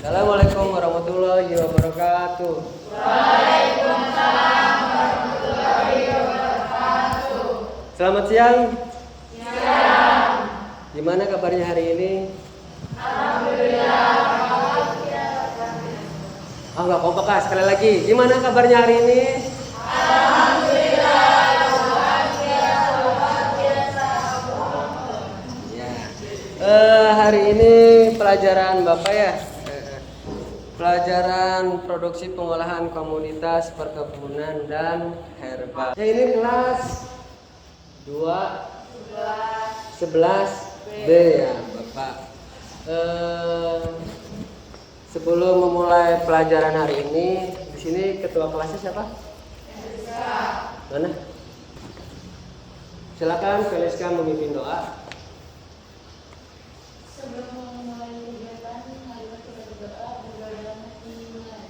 Assalamualaikum warahmatullahi wabarakatuh. Waalaikumsalam warahmatullahi wabarakatuh. Selamat siang. Siang. Gimana kabarnya hari ini? Alhamdulillah. Nggak kompak ah, sekali lagi. Gimana kabarnya hari ini? Alhamdulillah. Luar biasa. Ya. Hari ini pelajaran Bapak ya. Pelajaran produksi pengolahan komunitas perkebunan dan herbal. Ya, ini kelas 11B ya Bapak. Sebelum memulai pelajaran hari ini, di sini ketua kelasnya siapa? Mana? Silakan Feliska memimpin doa. Sebelum memulai kegiatan, marilah kita berdoa dalam hati iman.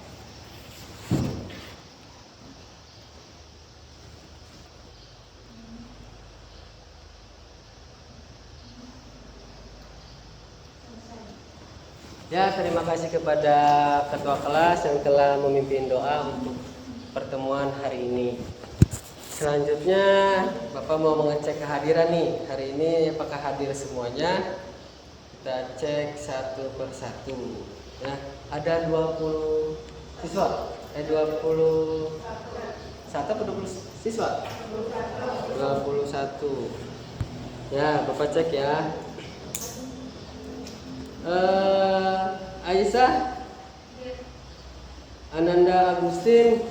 Ya, terima kasih kepada ketua kelas yang telah memimpin doa untuk pertemuan hari ini. Selanjutnya, Bapak mau mengecek kehadiran nih. Hari ini apakah hadir semuanya? Kita cek satu persatu. Ya, ada 20 siswa. 21 atau 20 siswa? 21. Ya, Bapak cek ya. Aisyah, Ananda Agustin,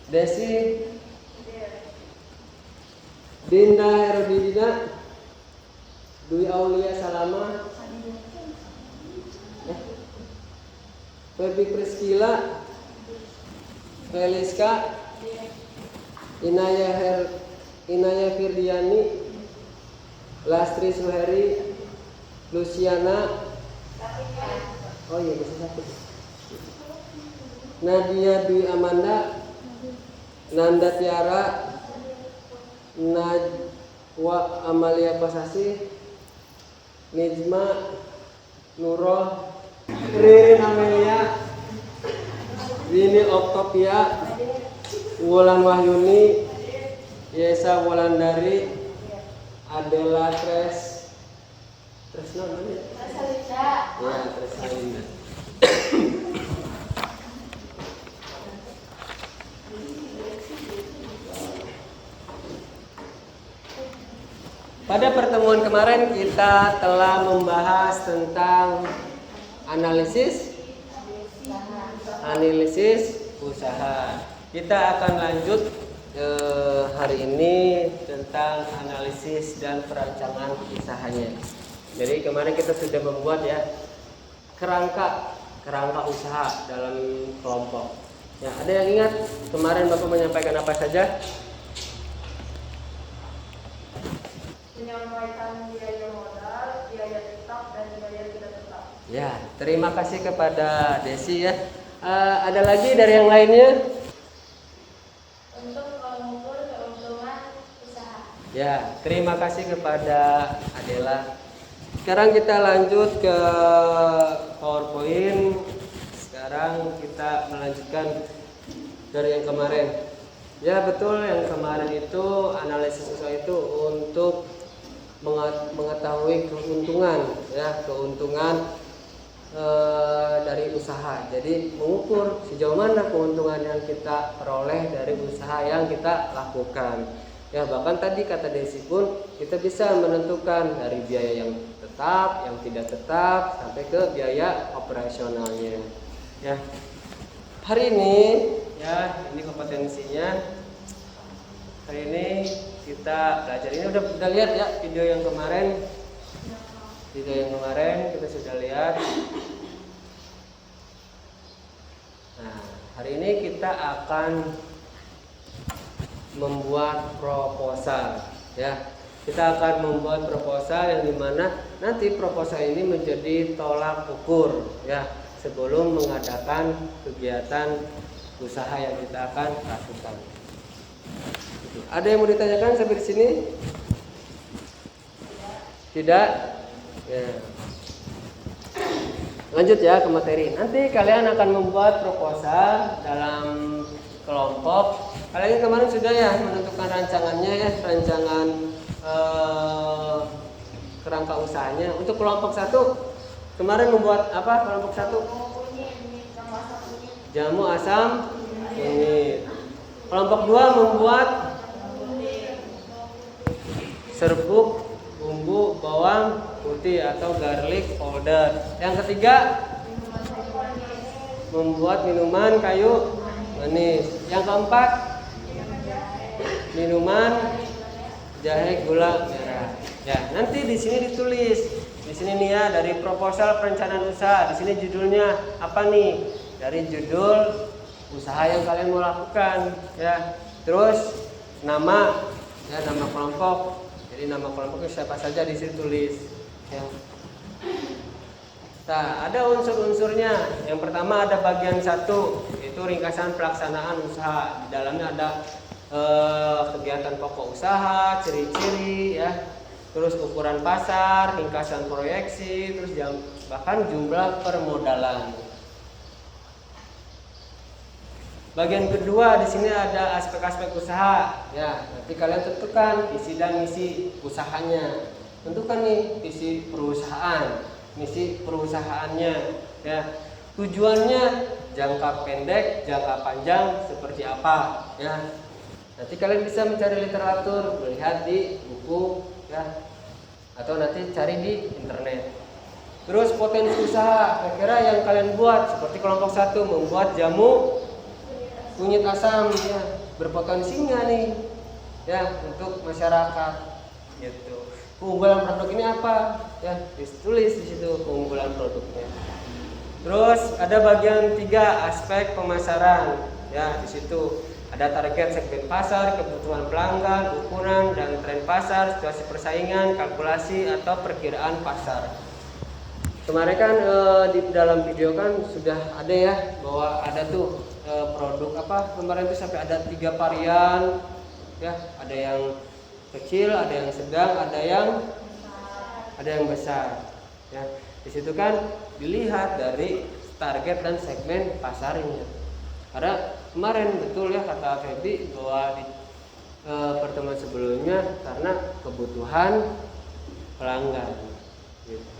Desi, Dinda Herodidina, Dwi Aulia Salama, Febi Priskila, Feliska, Inaya Firdiani, Lastri Suheri, Luciana, oh iya bisa satu, Nadia Dwi Amanda, Nanda Tiara, Najwa Amalia Pasasi, Nijma Nurul, Ririn Amelia, Wini Oktopia, Wulan Wahyuni, Yesa Wulandari, Adela Tresna namanya? Ya, Tresna. Pada pertemuan kemarin kita telah membahas tentang analisis usaha. Kita akan lanjut hari ini tentang analisis dan perancangan usahanya. Jadi kemarin kita sudah membuat ya kerangka usaha dalam kelompok. Ya, ada yang ingat kemarin Bapak menyampaikan apa saja? Menyampaikan biaya modal, biaya tetap, dan biaya tidak tetap. Ya, terima kasih kepada Desi ya. Ada lagi dari yang lainnya? Untuk mengukur keuntungan usaha. Ya, terima kasih kepada Adela. Sekarang kita lanjut ke PowerPoint. Sekarang kita melanjutkan dari yang kemarin. Ya, betul, yang kemarin itu analisis usaha itu untuk mengetahui keuntungan ya, dari usaha. Jadi mengukur sejauh mana keuntungan yang kita peroleh dari usaha yang kita lakukan. Ya, bahkan tadi kata Desi pun kita bisa menentukan dari biaya yang tetap, yang tidak tetap, sampai ke biaya operasionalnya. Ya, hari ini ya, ini kompetensinya. Hari ini kita belajar, ini udah lihat ya video yang kemarin. Video yang kemarin kita sudah lihat. Nah, hari ini kita akan membuat proposal ya. Kita akan membuat proposal yang dimana nanti proposal ini menjadi tolak ukur ya, sebelum mengadakan kegiatan usaha yang kita akan lakukan. Ada yang mau ditanyakan sampai di sini? Tidak? Ya. Lanjut ya ke materi. Nanti kalian akan membuat proposal dalam kelompok. Kalian kemarin sudah ya menentukan rancangannya ya, rancangan kerangka usahanya. Untuk kelompok 1 kemarin membuat apa? Kelompok 1 jamu asam kunyit. Kelompok 2 membuat serbuk bumbu bawang putih atau garlic powder. Yang ketiga membuat minuman kayu manis. Yang keempat minuman jahe gula merah. Ya, nanti di sini ditulis. Di sini nih ya dari proposal perencanaan usaha. Di sini judulnya apa nih? Dari judul usaha yang kalian mau lakukan ya. Terus nama ya, nama kelompok. Jadi nama kelompoknya siapa saja di sini tulis ya. Nah, ada unsur-unsurnya. Yang pertama ada bagian 1, itu ringkasan pelaksanaan usaha. Di dalamnya ada kegiatan pokok usaha, ciri-ciri ya. Terus ukuran pasar, ringkasan proyeksi, terus bahkan jumlah permodalan. Bagian kedua di sini ada aspek-aspek usaha. Ya, nanti kalian tentukan visi dan misi usahanya. Tentukan nih visi perusahaan, misi perusahaannya. Ya, tujuannya jangka pendek, jangka panjang seperti apa. Ya, nanti kalian bisa mencari literatur, melihat di buku, ya, atau nanti cari di internet. Terus potensi usaha, kira-kira yang kalian buat seperti kelompok 1 membuat jamu kunyit asam ya, berpotensi nggak nih ya untuk masyarakat gitu. Keunggulan produk ini apa ya, ditulis di situ keunggulan produknya. Terus ada bagian 3 aspek pemasaran ya, di situ ada target segmen pasar, kebutuhan pelanggan, ukuran dan tren pasar, situasi persaingan, kalkulasi atau perkiraan pasar. Kemarin kan di dalam video kan sudah ada ya bahwa ada tuh produk apa kemarin itu sampai ada 3 varian ya, ada yang kecil, ada yang sedang, ada yang besar ya. Di situ kan dilihat dari target dan segmen pasarnya. Karena kemarin betul ya kata Feby bahwa di pertemuan sebelumnya karena kebutuhan pelanggan gitu.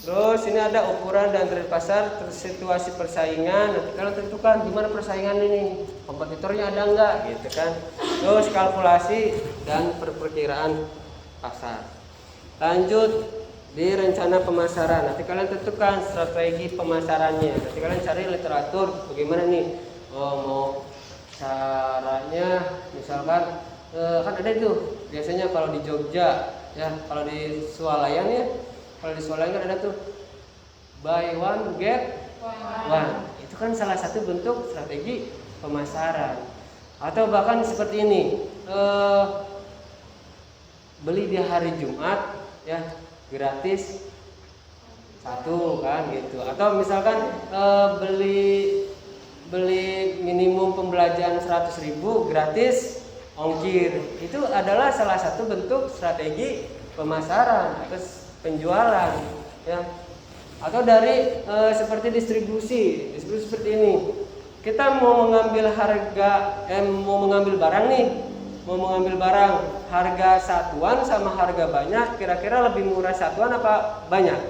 Terus ini ada ukuran dan tren pasar, terus situasi persaingan. Nanti kalian tentukan gimana persaingan ini, kompetitornya ada enggak gitu kan. Terus kalkulasi dan perkiraan pasar. Lanjut di rencana pemasaran. Nanti kalian tentukan strategi pemasarannya. Nanti kalian cari literatur bagaimana nih mau caranya. Misalkan kan ada itu biasanya kalau di Jogja ya, kalau di Swalayan ya. Kalau di Swalayan kan ada tuh buy one get one. Itu kan salah satu bentuk strategi pemasaran. Atau bahkan seperti ini, beli di hari Jumat ya gratis 1 kan gitu. Atau misalkan beli minimum pembelanjaan 100.000 gratis ongkir. Itu adalah salah satu bentuk strategi pemasaran atau penjualan ya. Atau dari seperti distribusi seperti ini. Kita mau mengambil mau mengambil barang nih, mau mengambil barang harga satuan sama harga banyak, kira-kira lebih murah satuan apa banyak?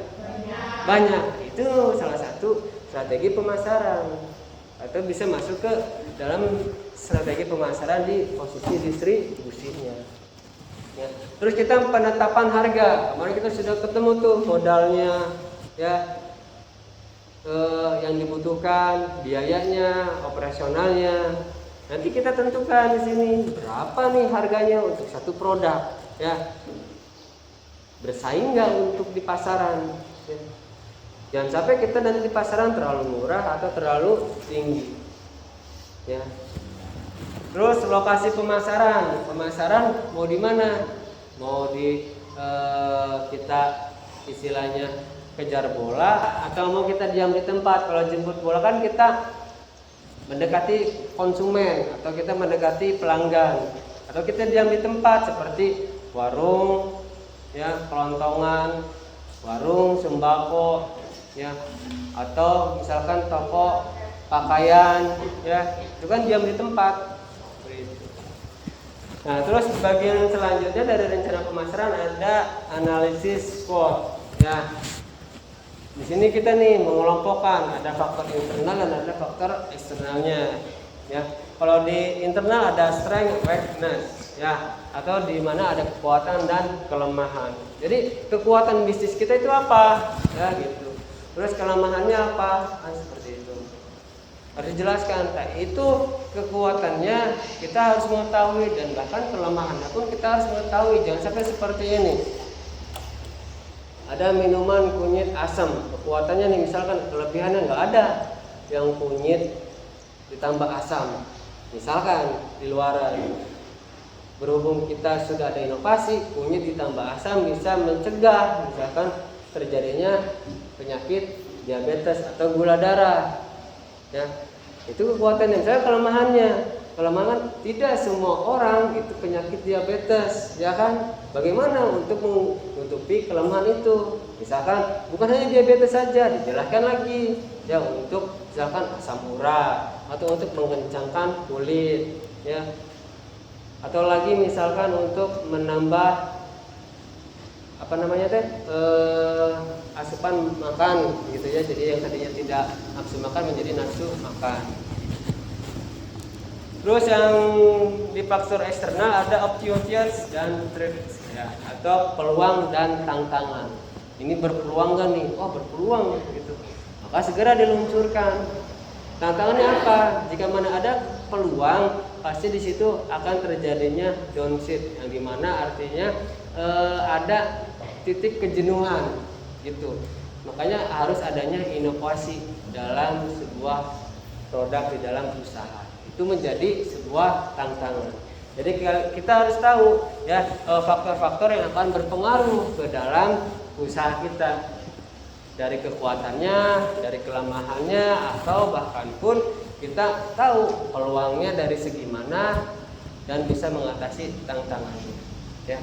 Banyak. Itu salah satu strategi pemasaran atau bisa masuk ke dalam strategi pemasaran di posisi distribusinya. Ya. Terus kita penetapan harga. Kemarin kita sudah ketemu tuh modalnya, ya, yang dibutuhkan, biayanya, operasionalnya. Nanti kita tentukan di sini berapa nih harganya untuk satu produk, ya. Bersaing nggak untuk di pasaran? Ya. Jangan sampai kita nanti di pasaran terlalu murah atau terlalu tinggi, ya. Terus lokasi pemasaran mau di mana? Mau di kita istilahnya kejar bola atau mau kita diam di tempat? Kalau jemput bola kan kita mendekati konsumen atau kita mendekati pelanggan, atau kita diam di tempat seperti warung, ya, kelontongan, warung sembako ya, atau misalkan toko pakaian ya, itu kan diam di tempat. Nah, terus bagian selanjutnya dari rencana pemasaran ada analisis SWOT ya. Di sini kita nih mengelompokkan ada faktor internal dan ada faktor eksternalnya ya. Kalau di internal ada strength, weakness ya, atau di mana ada kekuatan dan kelemahan. Jadi kekuatan bisnis kita itu apa ya gitu. Terus kelemahannya apa? Nah, seperti itu. Harus dijelaskan. Nah, itu kekuatannya kita harus mengetahui dan bahkan kelemahannya pun kita harus mengetahui. Jangan sampai seperti ini. Ada minuman kunyit asam, kekuatannya nih misalkan kelebihannya nggak ada yang kunyit ditambah asam. Misalkan di luaran, berhubung kita sudah ada inovasi, kunyit ditambah asam bisa mencegah misalkan terjadinya penyakit diabetes atau gula darah. Ya, itu kekuatannya. Misalnya kelemahan tidak semua orang itu penyakit diabetes, ya kan? Bagaimana untuk menutupi kelemahan itu? Misalkan bukan hanya diabetes saja, dijelaskan lagi ya untuk misalkan asam urat atau untuk mengencangkan kulit, ya. Atau lagi misalkan untuk menambah asupan makan gitu ya, jadi yang tadinya tidak nafsu makan menjadi nafsu makan. Terus yang di faktor eksternal ada opportunities dan threats ya, atau peluang dan tantangan. Ini berpeluang kan nih? Oh, berpeluang gitu. Maka segera diluncurkan. Tantangannya apa? Jika mana ada peluang, pasti di situ akan terjadinya downside, yang dimana artinya ada titik kejenuhan gitu. Makanya harus adanya inovasi dalam sebuah produk di dalam usaha. Itu menjadi sebuah tantangan. Jadi kita harus tahu ya faktor-faktor yang akan berpengaruh ke dalam usaha kita. Dari kekuatannya, dari kelemahannya, atau bahkan pun kita tahu peluangnya dari segi mana dan bisa mengatasi tantangannya. Ya.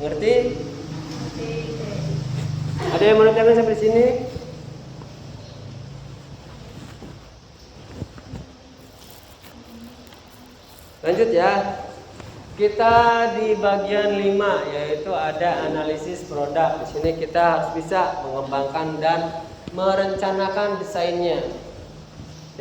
Ngerti? Ada yang mau tanyakan sampai sini? Lanjut ya. Kita di bagian 5 yaitu ada analisis produk. Di sini kita harus bisa mengembangkan dan merencanakan desainnya.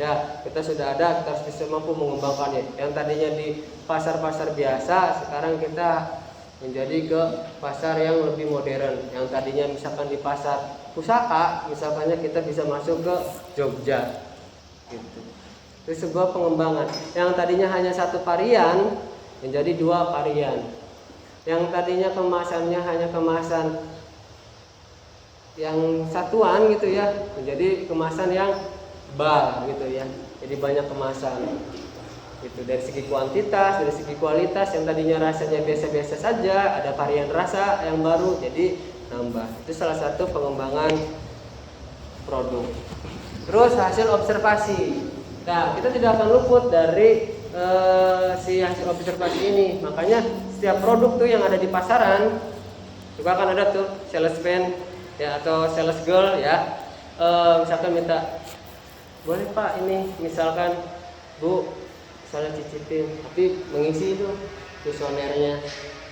Ya, kita sudah ada, kita harus bisa mampu mengembangkannya. Yang tadinya di pasar-pasar biasa, sekarang kita menjadi ke pasar yang lebih modern. Yang tadinya misalkan di pasar pusaka, misalkannya kita bisa masuk ke Jogja. Gitu. Itu sebuah pengembangan. Yang tadinya hanya satu varian menjadi 2 varian. Yang tadinya kemasannya hanya kemasan yang satuan gitu ya, menjadi kemasan yang bal gitu ya. Jadi banyak kemasan. Gitu, dari segi kuantitas, dari segi kualitas, yang tadinya rasanya biasa-biasa saja, ada varian rasa yang baru jadi nambah. Itu salah satu pengembangan produk. Terus hasil observasi. Nah, kita tidak akan luput dari si hasil observasi ini. Makanya setiap produk tuh yang ada di pasaran juga akan ada tuh salesman ya atau sales girl ya. Misalkan minta, boleh Pak ini misalkan Bu saya cicipin, tapi mengisi itu kuesionernya,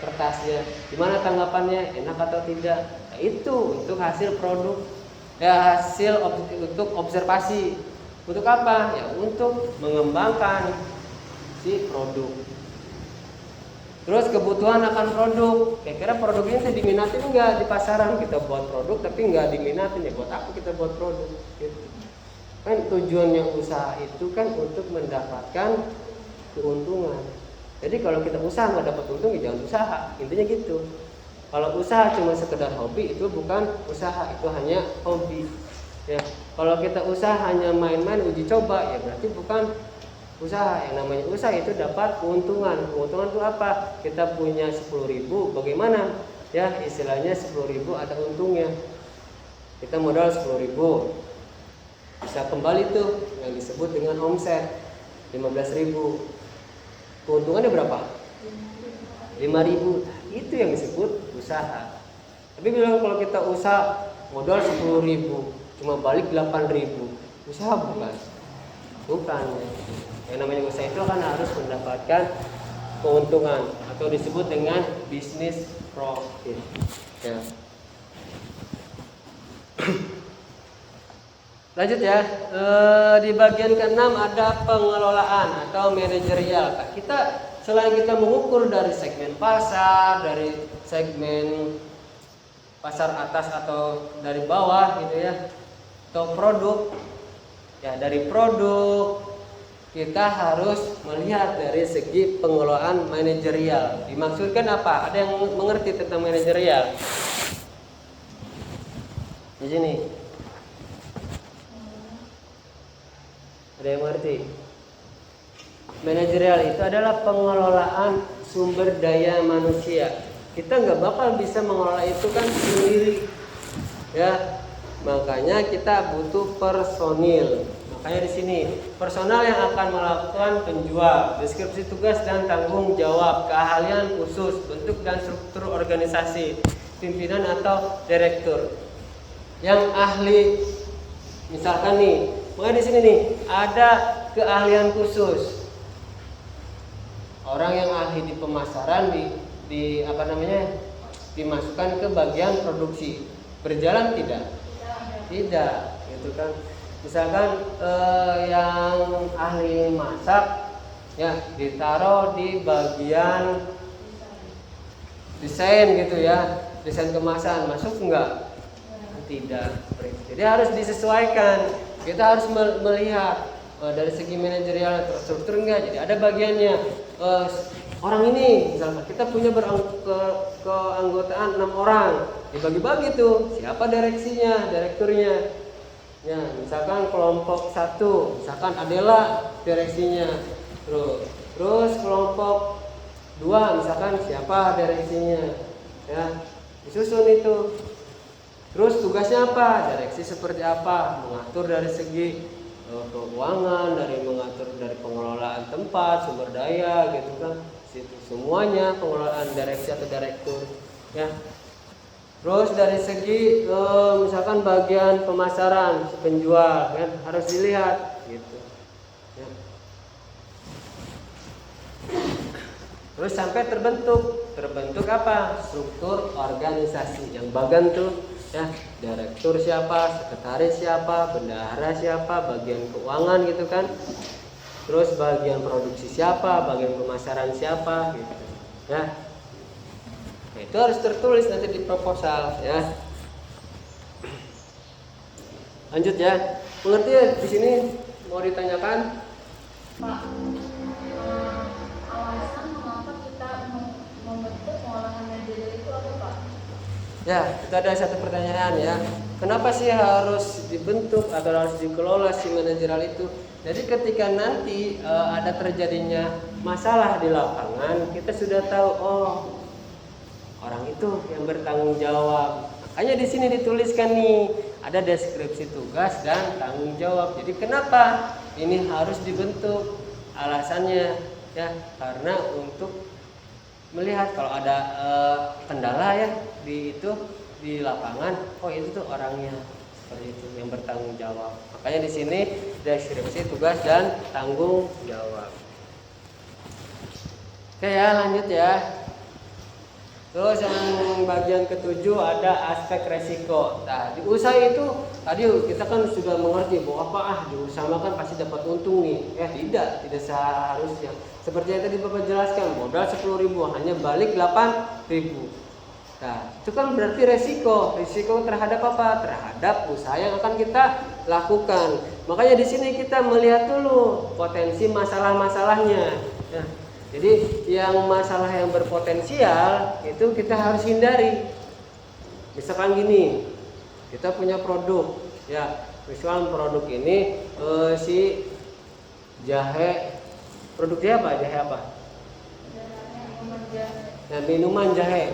kertasnya, gimana tanggapannya, enak atau tidak. Nah, itu untuk hasil produk ya, hasil untuk observasi. Untuk apa? Ya untuk mengembangkan si produk. Terus kebutuhan akan produk. Kira-kira produk ini diminatin enggak di pasaran? Kita buat produk tapi enggak diminatin, ya buat apa kita buat produk? Gitu. Kan tujuannya usaha itu kan untuk mendapatkan keuntungan. Jadi kalau kita usaha nggak dapat untung, ya jangan usaha. Intinya gitu. Kalau usaha cuma sekedar hobi, itu bukan usaha, itu hanya hobi. Ya, kalau kita usaha hanya main-main uji coba, ya berarti bukan usaha. Yang namanya usaha itu dapat keuntungan. Keuntungan itu apa? Kita punya 10.000, bagaimana? Ya, istilahnya 10.000 ada untungnya. Kita modal 10.000. Bisa kembali tuh yang disebut dengan omset 15.000. Keuntungannya berapa? 5.000. Itu yang disebut usaha. Tapi bilang kalau kita usaha modal 10.000 cuma balik 8.000, usaha bukan? Bukan. Yang namanya usaha itu kan harus mendapatkan keuntungan atau disebut dengan bisnis profit. Ya. Lanjut ya, di bagian ke-6 ada pengelolaan atau manajerial. Kita selain kita mengukur dari segmen pasar, dari segmen pasar atas atau dari bawah gitu ya, atau produk, ya dari produk kita harus melihat dari segi pengelolaan manajerial. Dimaksudkan apa? Ada yang mengerti tentang manajerial? Di sini. Ada yang mengerti? Manajerial itu adalah pengelolaan sumber daya manusia. Kita nggak bakal bisa mengelola itu kan sendiri, ya. Makanya kita butuh personil. Makanya di sini personal yang akan melakukan penjual, deskripsi tugas dan tanggung jawab, keahlian khusus, bentuk dan struktur organisasi, pimpinan atau direktur. Yang ahli, misalkan nih. Makanya di sini nih ada keahlian khusus. Orang yang ahli di pemasaran di apa namanya? Dimasukkan ke bagian produksi. Berjalan tidak? Tidak, gitu kan. Misalkan yang ahli masak ya ditaruh di bagian desain gitu ya. Desain kemasan masuk enggak? Tidak. Jadi harus disesuaikan. Kita harus melihat dari segi manajerial terstruktur enggak. Jadi ada bagiannya orang ini misalkan kita punya keanggotaan 6 orang, dibagi-bagi tuh siapa direksinya, direkturnya. Ya, misalkan kelompok 1, misalkan Adela direksinya. Terus kelompok 2 misalkan siapa direksinya. Ya, disusun itu. Terus tugasnya apa? Direksi seperti apa? Mengatur dari segi keuangan, dari mengatur dari pengelolaan tempat, sumber daya gitu kan. Situ semuanya pengelolaan direksi atau direktur ya. Terus dari segi misalkan bagian pemasaran, penjual kan harus dilihat gitu ya. Terus sampai terbentuk apa? Struktur organisasi yang bagian tuh ya, direktur siapa, sekretaris siapa, bendahara siapa, bagian keuangan gitu kan. Terus bagian produksi siapa, bagian pemasaran siapa gitu. Ya. Nah, itu harus tertulis nanti di proposal ya. Lanjut ya. Mengerti ya di sini mau ditanyakan? Pak, alasan mengapa kita membentuk pengolahan manajerial itu apa, Pak? Ya, kita ada satu pertanyaan ya. Kenapa sih harus dibentuk atau harus dikelola si manajerial itu? Jadi ketika nanti ada terjadinya masalah di lapangan, kita sudah tahu oh orang itu yang bertanggung jawab. Makanya di sini dituliskan nih ada deskripsi tugas dan tanggung jawab. Jadi kenapa ini harus dibentuk? Alasannya ya karena untuk melihat kalau ada kendala ya di lapangan, oh itu tuh orangnya seperti itu yang bertanggung jawab. Makanya di sini deskripsi tugas dan tanggung jawab. Oke ya, lanjut ya. Terus yang bagian ke-7 ada aspek resiko. Nah, di usaha itu tadi kita kan sudah mengerti bahwa di usaha kan pasti dapat untung nih. Tidak seharusnya. Seperti yang tadi Bapak jelaskan, modal 10.000 hanya balik 8.000. Nah, itu kan berarti resiko terhadap apa? Terhadap usaha yang akan kita lakukan. Makanya di sini kita melihat dulu potensi masalah-masalahnya. Nah, jadi yang masalah yang berpotensial itu kita harus hindari. Misalkan gini, kita punya produk, ya, misalkan produk ini si jahe, produknya apa? Jahe apa? Nah, minuman jahe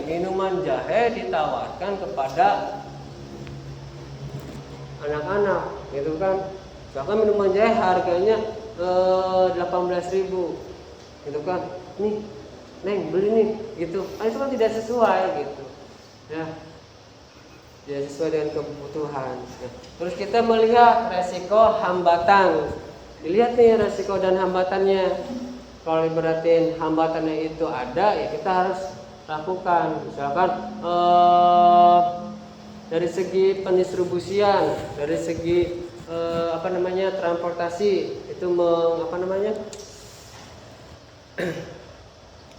ditawarkan kepada anak-anak, gitu kan? Misalkan minuman jahe harganya 18.000. Gitu kan, nih Neng beli nih gitu, itu kan tidak sesuai gitu ya. ya sesuai dengan kebutuhan. Nah, terus kita melihat resiko hambatan. Dilihat nih resiko dan hambatannya. Kalau ibaratin hambatannya itu ada, ya kita harus lakukan. Misalkan dari segi pendistribusian, dari segi transportasi itu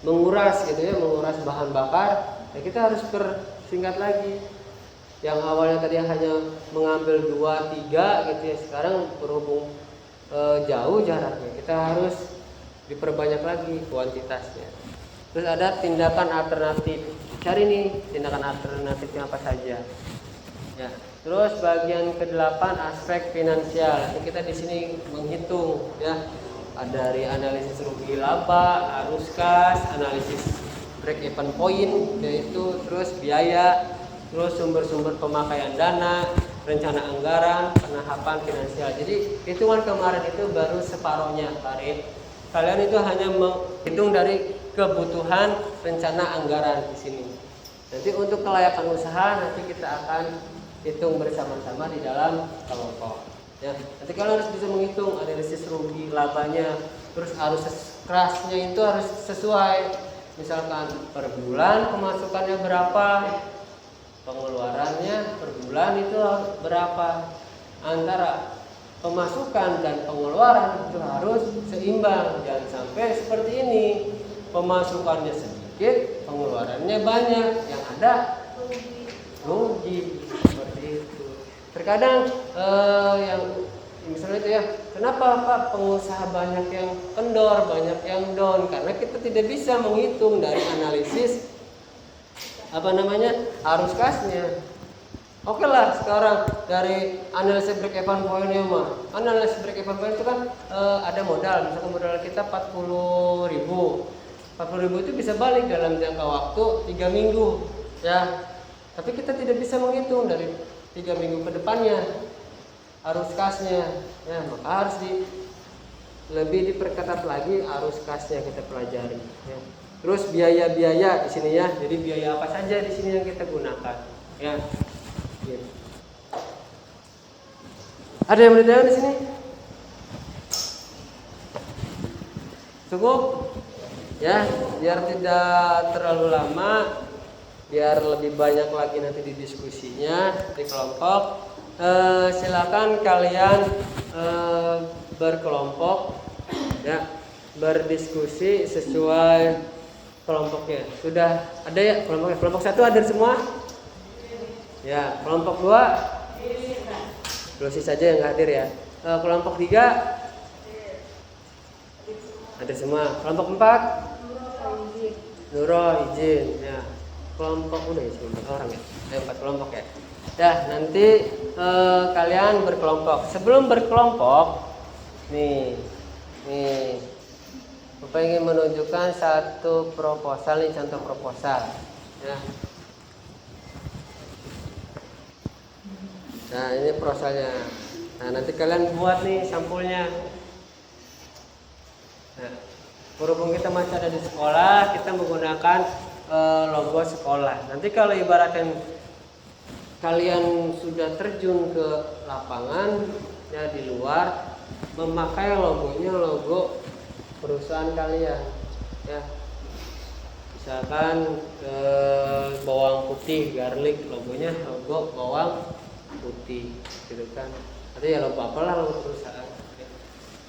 menguras gitu ya, menguras bahan bakar. Ya kita harus persingkat lagi. Yang awalnya tadi hanya mengambil 2-3 gitu ya, sekarang berhubung jauh jaraknya, kita harus diperbanyak lagi kuantitasnya. Terus ada tindakan alternatif. Cari nih tindakan alternatifnya apa saja. Ya. Terus bagian ke-8 aspek finansial. Ini kita di sini menghitung ya. Ada dari analisis rugi laba, arus kas, analisis break even point, yaitu terus biaya, terus sumber-sumber pemakaian dana, rencana anggaran, penahapan finansial. Jadi hitungan kemarin itu baru separohnya, Farid. Kalian itu hanya menghitung dari kebutuhan rencana anggaran di sini. Nanti untuk kelayakan usaha nanti kita akan hitung bersama-sama di dalam kelompok. Ya, nanti kalian harus bisa menghitung analisis rugi labanya, terus arus kasnya itu harus sesuai. Misalkan per bulan pemasukannya berapa, pengeluarannya per bulan itu berapa. Antara pemasukan dan pengeluaran itu harus seimbang. Jangan sampai seperti ini, pemasukannya sedikit, pengeluarannya banyak, yang ada rugi. Seperti itu. Terkadang yang misalnya itu ya, kenapa Pak pengusaha banyak yang kendor, banyak yang down? Karena kita tidak bisa menghitung dari analisis arus kasnya. Oke lah, sekarang dari analisis break even point-nya mah. Analisis break even point itu kan ada modal, misalkan modal kita 40.000. 40.000 itu bisa balik dalam jangka waktu 3 minggu, ya. Tapi kita tidak bisa menghitung dari 3 minggu ke depannya arus kasnya, ya, maka harus lebih diperketat lagi arus kasnya kita pelajari. Ya. Terus biaya-biaya di sini ya, jadi biaya apa saja di sini yang kita gunakan, ya. Gitu. Ada yang bertanya di sini? Cukup? Ya, biar tidak terlalu lama, biar lebih banyak lagi nanti di diskusinya di kelompok. Silakan kalian berkelompok, ya, berdiskusi sesuai kelompoknya. Sudah ada ya kelompoknya? Kelompok 1 ada semua? Ya, kelompok 2 Lucy saja yang nggak hadir ya. Kelompok 3 ada semua. Kelompok 4 Nurul izin ya. Kelompok udah ya, 4 orang ya. 4 kelompok ya. Dah, nanti kalian berkelompok. Sebelum berkelompok, nih, Bapak ingin menunjukkan satu proposal nih, contoh proposal. Ya. Nah, ini proposalnya. Nah, nanti kalian buat nih sampulnya. Nah, berhubung kita masih ada di sekolah, kita menggunakan logo sekolah. Nanti kalau ibaratkan kalian sudah terjun ke lapangan, ya, di luar, memakai logonya logo perusahaan kalian, ya. Misalkan bawang putih, garlic, logonya logo bawang putih, gitu kan. Nanti ya logo apalah logo perusahaan.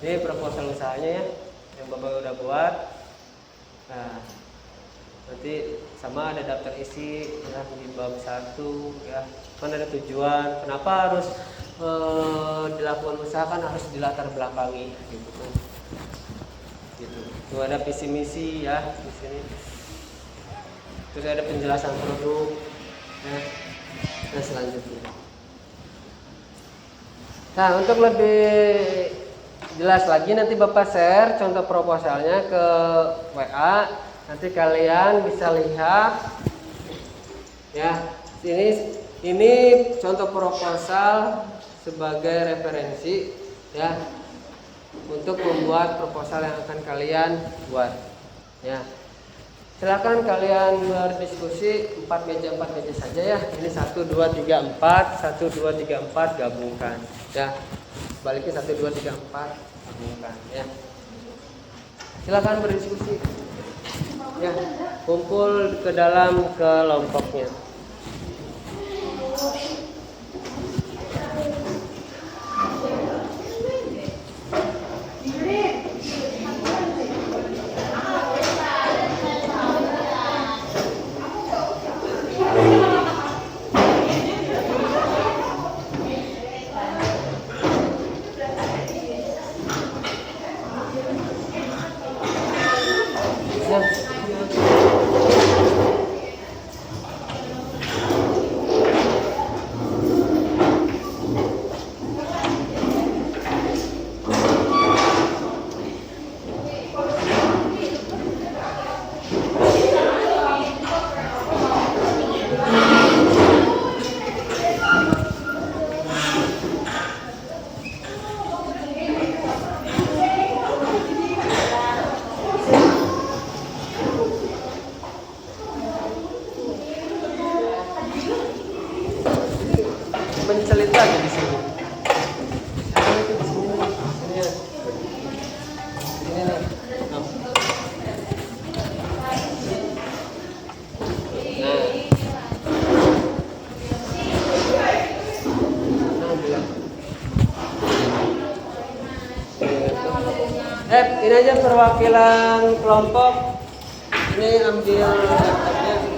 Ini proposal usahanya ya, yang Bapak udah buat. Nah, nanti sama ada daftar isi ya, di bab 1 ya. Kan ada tujuan, kenapa harus dilakukan usaha, kan harus dilatar belakangi gitu kan. Gitu. Tuh ada visi misi ya di sini. Terus ada penjelasan produk ya. Nah, selanjutnya. Nah, untuk lebih jelas lagi nanti Bapak share contoh proposalnya ke WA. Nanti kalian bisa lihat ya. Ini contoh proposal sebagai referensi ya, untuk membuat proposal yang akan kalian buat ya. Silakan kalian berdiskusi 4 meja saja ya. Ini 1 2 3 4, 1 2 3 4 gabungkan ya. Baliknya 1 2 3 4 gabungkan ya. Silakan berdiskusi. Ya, kumpul ke dalam kelompoknya. Mencelit lagi di sini. Ada itu di sini nih. Sini ya. Sini nih. Oh. Nah, bilang. Ini aja perwakilan kelompok. Ini ambil laptopnya.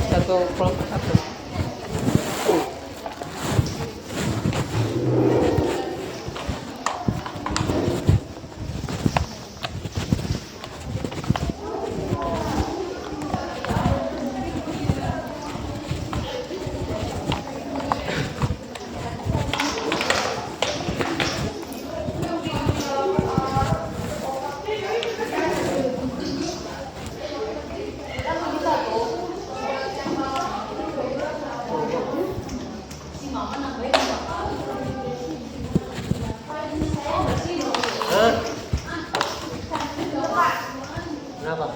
Satu kelompok satu. Hah? Kenapa?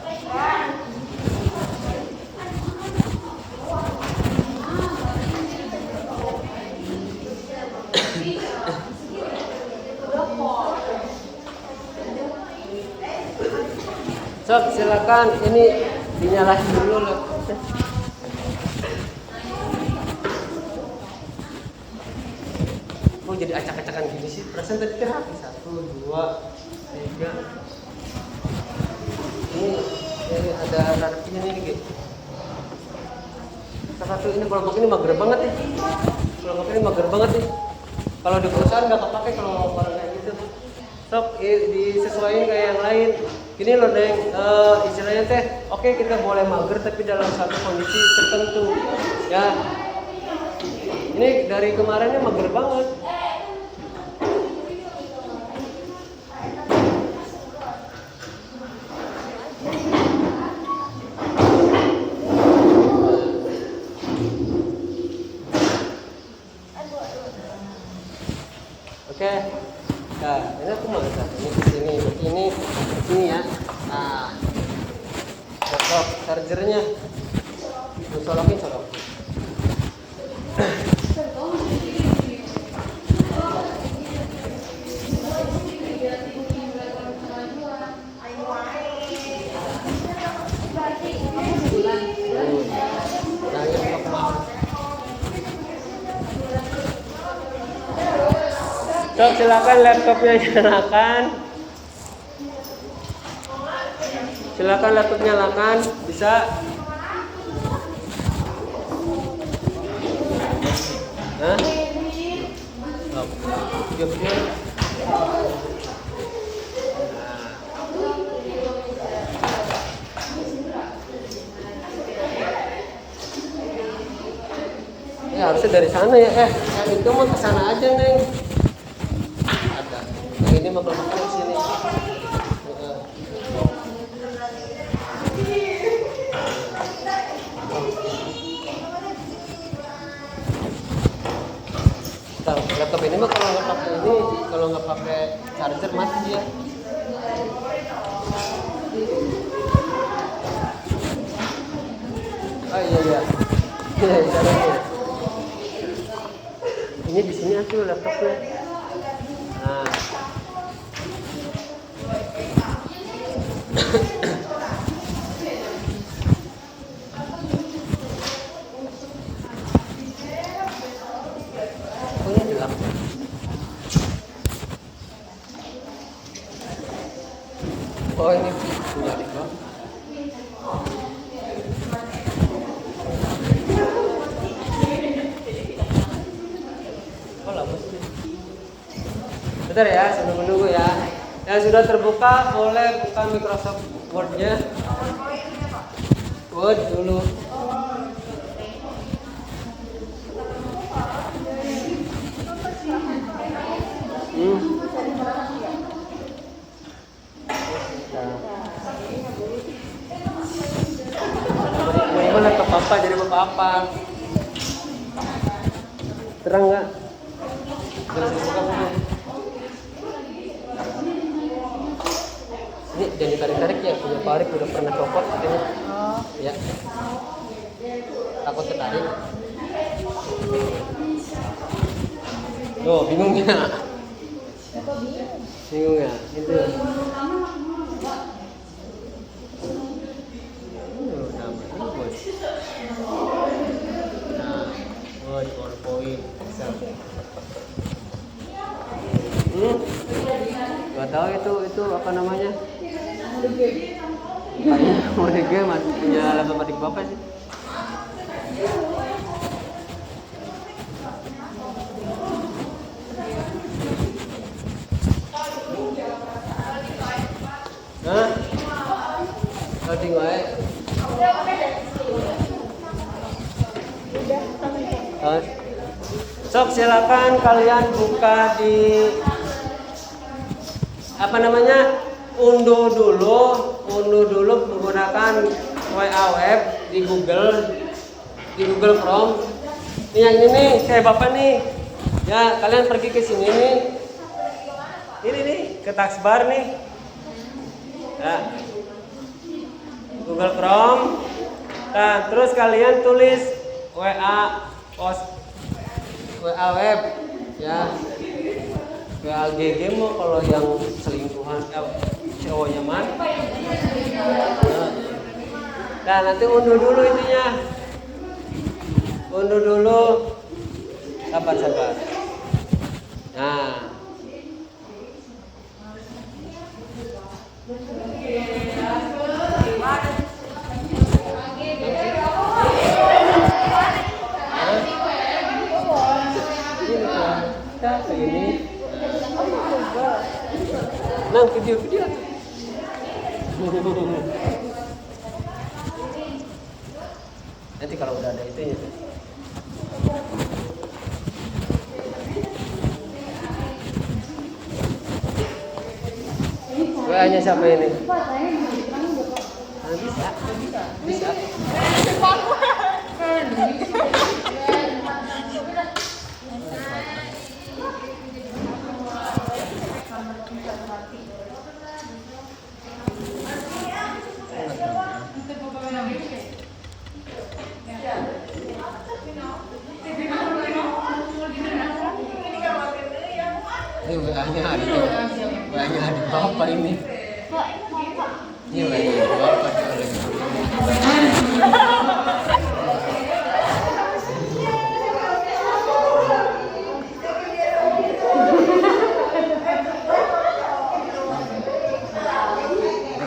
Sob, silakan ini dinyalain dulu laptopnya. Oh, jadi acak-acakan gini sih. Perasaan tadi terapi 1 2 3. Ini ada rapinya nih gitu. Satu ini kelompok ini mager banget nih. Kelompok ini mager banget nih. Kalau di perusahaan nggak kepake kalau orang kayak gitu. Sok disesuaikan kayak yang lain. Gini loh Deng, istilahnya teh, oke kita boleh mager tapi dalam satu kondisi tertentu. Ya. Ini dari kemarinnya mager banget. Oke. Nah, ini aku mau lihat ini ke sini ya. Nah. Cocok chargernya. Solokin. Sok, silakan laptopnya nyalakan. Silakan laptop nyalakan, bisa. Hah? Oh. Jobnya. harusnya dari sana ya. Yang itu mah ke sana aja Neng. Ada. Yang ini mah kelopaknya di sini. Laptop ini mah kalau nggak pakai charger mati dia. Oh iya. Iya, caranya. Ini di sini aku laptopnya. Nah. Oh, ini gelap. Oh, ini punya adik gua. Bentar ya, sambil menunggu ya. Yang sudah terbuka boleh buka Microsoft Word-nya. Word dulu. Ini laptop papa jadi bapak apa? Terang nggak? Jelas dibuka dulu. Ini jangan ditarik-tarik ya, punya Farid udah pernah copot ini. Ya. Takut ketarik. Loh, bingung ya? Bingung ya? Itu. Nah, di PowerPoint. Gak tahu itu apa namanya? Kayaknya mode game masih punya laptop adik bapak sih. Hah? Loading wae. Sok silakan kalian buka di apa namanya? Unduh dulu menggunakan WA web di Google Chrome. Ini yang ini nih, saya bapak nih. Ya, kalian pergi ke sini nih. Ini nih, ke taskbar nih. Ya. Google Chrome. Nah, terus kalian tulis WA web ya. WAGG mau kalau yang selingkuhan cowoknya man. Nah, nanti unduh dulu intinya. Unduh dulu. Sabar. Nah. Ini. Nah, video. Nanti kalau udah ada itunya. WA-nya siapa ini? Bisa. Ini WA-nya adik bapak ini. Ini WA-nya adik bapak.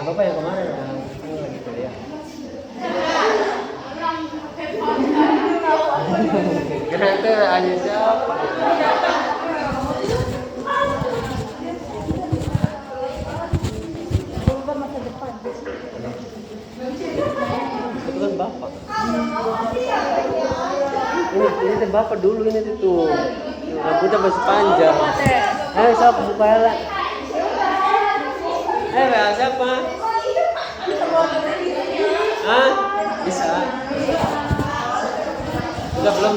Bapak yang kemarin ini lagi kuliah. Kira itu WA-nya siapa? Itu kan bapak. bapak dulu ini tuh. Rambutnya masih panjang. Ayo sok buka lah. WA siapa? Hah? Bisa. Udah belum?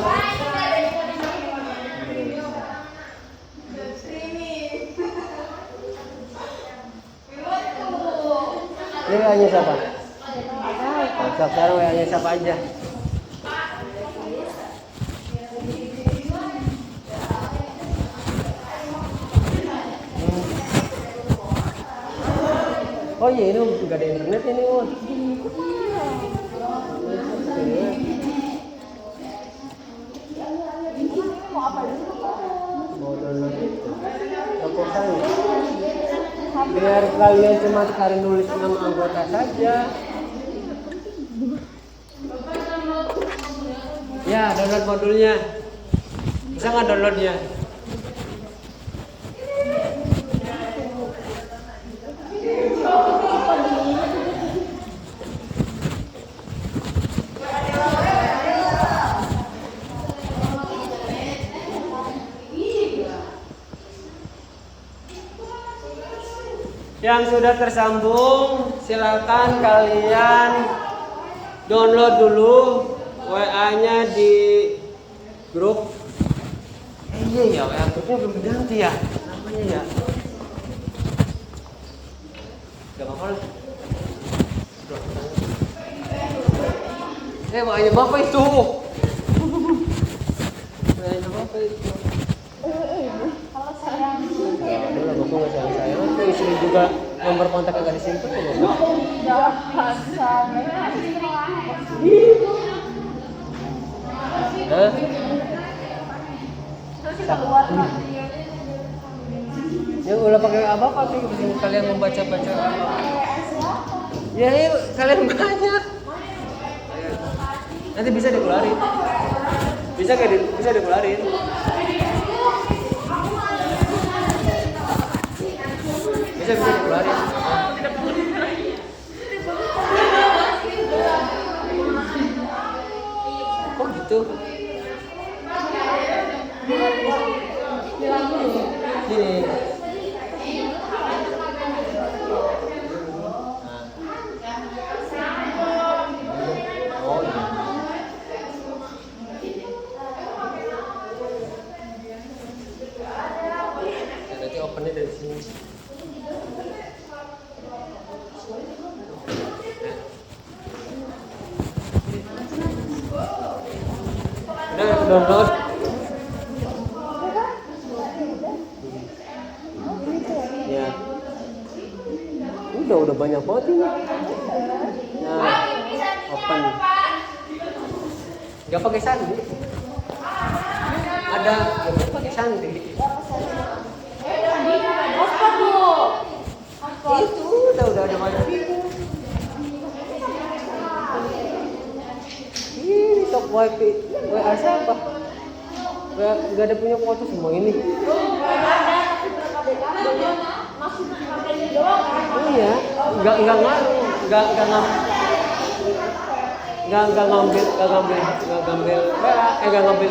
Ini WA-nya siapa? Sekarang WA-nya siapa aja? Oh iya, ini nggak ada internet ini, Won. Mau download itu. Proposal. Biar kalian cuma sekali nulis nama anggota saja. Ya, download modulnya. Bisa nggak downloadnya? Yang sudah tersambung, silakan kalian download dulu WA-nya di grup. Iya ya, WA grupnya belum diganti ya namanya ya. Gak apa-apa lah. WA-nya bapak itu. WA-nya bapak itu. Kalau sayang. Ya, udah lah, bapak nggak sayang-sayang. Aku istri juga nomor kontak agak disimpan tuh bapak. Jangan sampai. Hah? Terus kita buat Ya udah pakai apa sih kalian membaca-baca apa? Ya ini kalian banyak. Nanti bisa dikeluarin. Bisa dikeluarin. Bisa dikeluarin. Kok gitu? Gini. Oh iya. Nanti opennya dari sini. Udah download. Ya. Udah banyak banget ini. Nah, open. Gak pakai sandi. Ada gak pakai sandi. hotspot tuh. Itu udah ada banyak. Ini top wifi WA siapa? Gak ada punya foto semua ini. Iya, nggak ngambil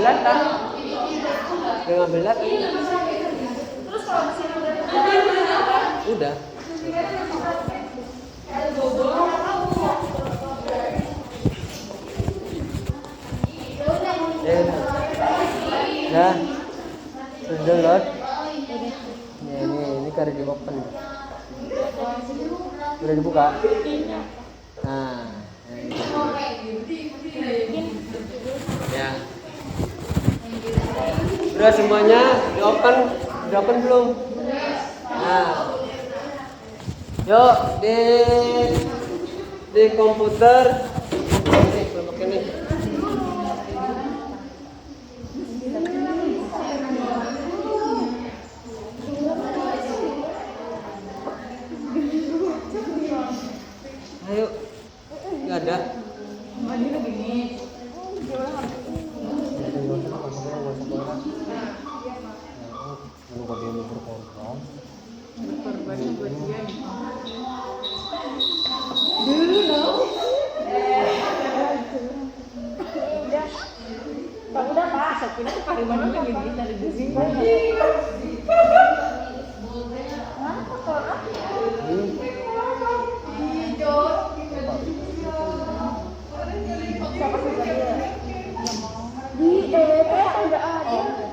data. Udah. Ya, sudah download. Ya, ini karena di open. Sudah dibuka. Nah, ya. Sudah semuanya di open belum? Nah, yuk di komputer. Ini. Ayo, nggak ada. Dulu dong. Udah Pak. Ini tuh pariman lagi dari sini. Mana kotor? Siapa sih dia? Di DP udah ada.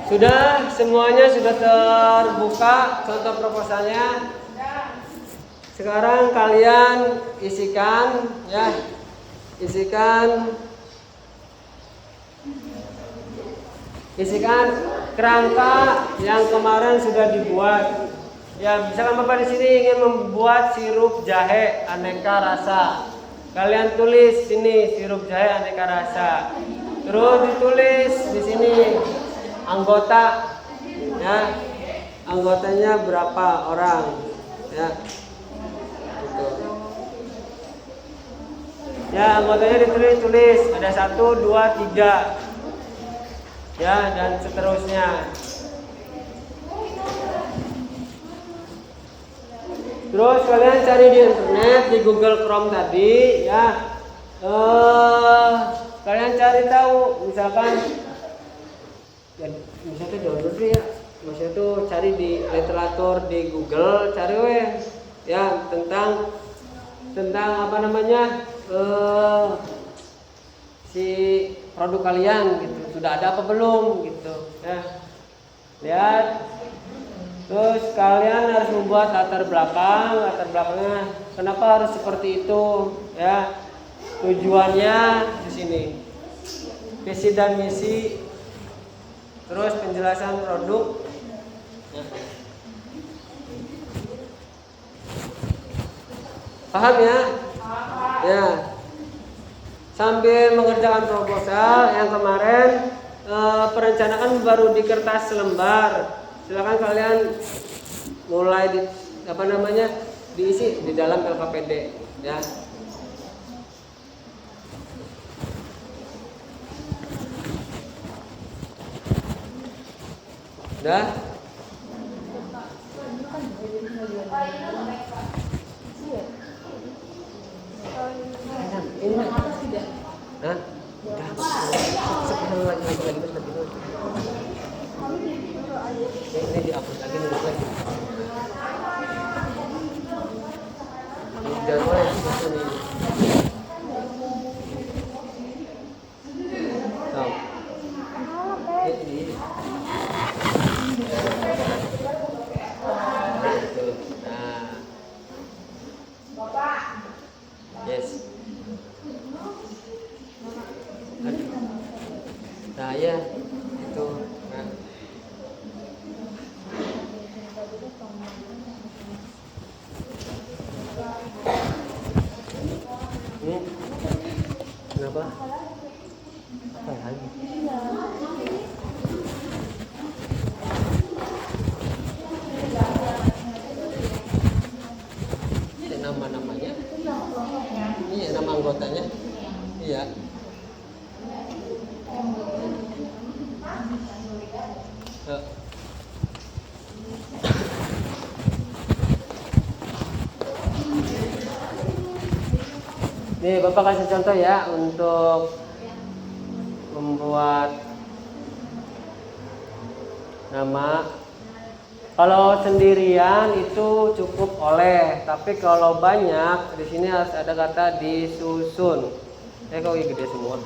Sudah, semuanya sudah terbuka contoh proposalnya. Sekarang kalian isikan ya. Isikan kerangka yang kemarin sudah dibuat. Ya, misalkan Bapak di sini ingin membuat sirup jahe aneka rasa. Kalian tulis sini sirup jahe aneka rasa. Terus ditulis di sini anggota, ya, anggotanya berapa orang, ya, gitu. Ya, anggotanya ditulis ada 1, 2, 3, ya, dan seterusnya. Terus kalian cari di internet, di Google Chrome tadi, ya, kalian cari tahu, misalkan ya, misalnya download ya, maksudnya tuh cari di literatur di Google, cari ya tentang apa namanya si produk kalian gitu, sudah ada apa belum gitu ya, lihat. Terus kalian harus membuat latar belakangnya kenapa harus seperti itu ya, tujuannya di sini, visi dan misi. Terus penjelasan produk. Paham ya? Ya. Sambil mengerjakan proposal yang kemarin perencanaan baru di kertas selembar. Silakan kalian mulai diisi di dalam LKPD ya. Udah? Ini hah? Udah. Sekarang lagi. Ini dihapus lagi nih lagi. Jadwal yang di sini. Tahu. Ini. Yes. Nah ya itu. Nah. Kenapa? Apa lagi? Nama-namanya? Iya, nama anggotanya. Iya. Nih, Bapak kasih contoh ya untuk membuat nama. Kalau sendirian itu cukup oleh, tapi kalau banyak di sini harus ada kata disusun. Kok gede semua.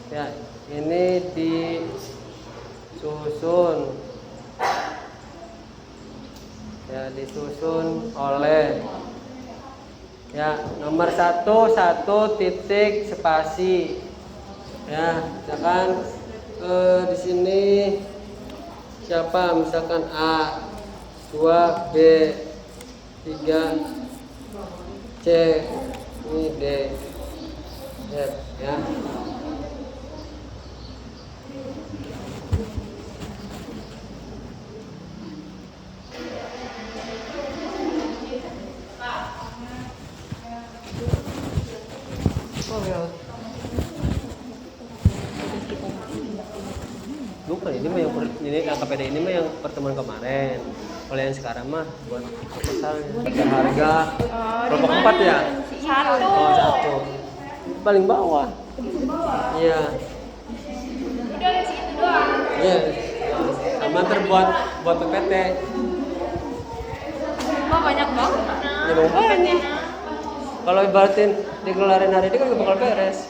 Ya, ini disusun. Ya, disusun oleh. Ya, nomor 1 titik spasi. Ya, misalkan di sini siapa, misalkan A, 2 B, 3 C, ini D, Z ya. Oh ya. ini KPD ini mah yang pertemuan kemarin. Kalau yang sekarang mah buat proposalnya. Harga kelompok 4 ya? Satu. Oh, 1. Paling bawah. Iya. Udah segitu doang. Iya. Sama terbuat buat PPT. Wah, banyak banget. Ya banyak. Kalau ibaratin digelarin hari ini kan gak bakal beres.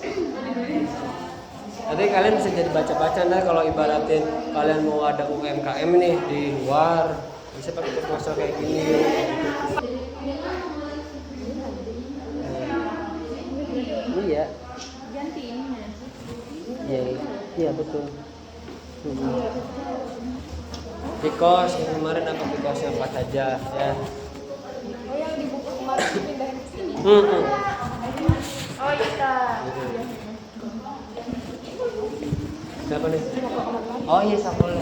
Nanti kalian bisa jadi baca-baca nah kalau ibaratin kalian mau ada UMKM nih di luar bisa pakai proposal kayak gini. Iya. Gantiin ya. Iya, iya betul. Pikos yang kemarin apa pikos yang 4 aja ya. Oh yang di buku kemarin dipindahin ke sini. Oh, iya. Siapa nih? Oh iya Sapol.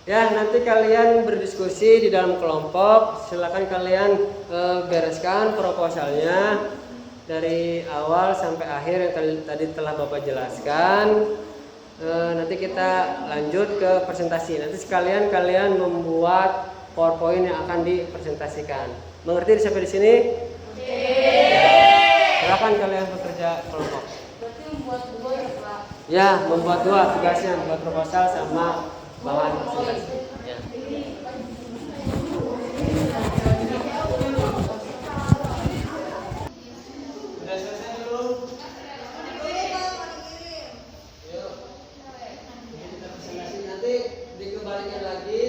Ya nanti kalian berdiskusi di dalam kelompok. Silakan kalian bereskan proposalnya dari awal sampai akhir yang tadi telah Bapak jelaskan. Nanti kita lanjut ke presentasi. Nanti sekalian kalian membuat PowerPoint yang akan dipresentasikan. Mengerti sampai di sini? Silakan kalian bekerja kelompok. Berarti membuat 2 ya Pak? Ya, membuat 2 tugasnya, membuat proposal sama bahan presentasi. Ya. Sudah selesai belum? Yuk. Kita presentasi nanti dikembalikan lagi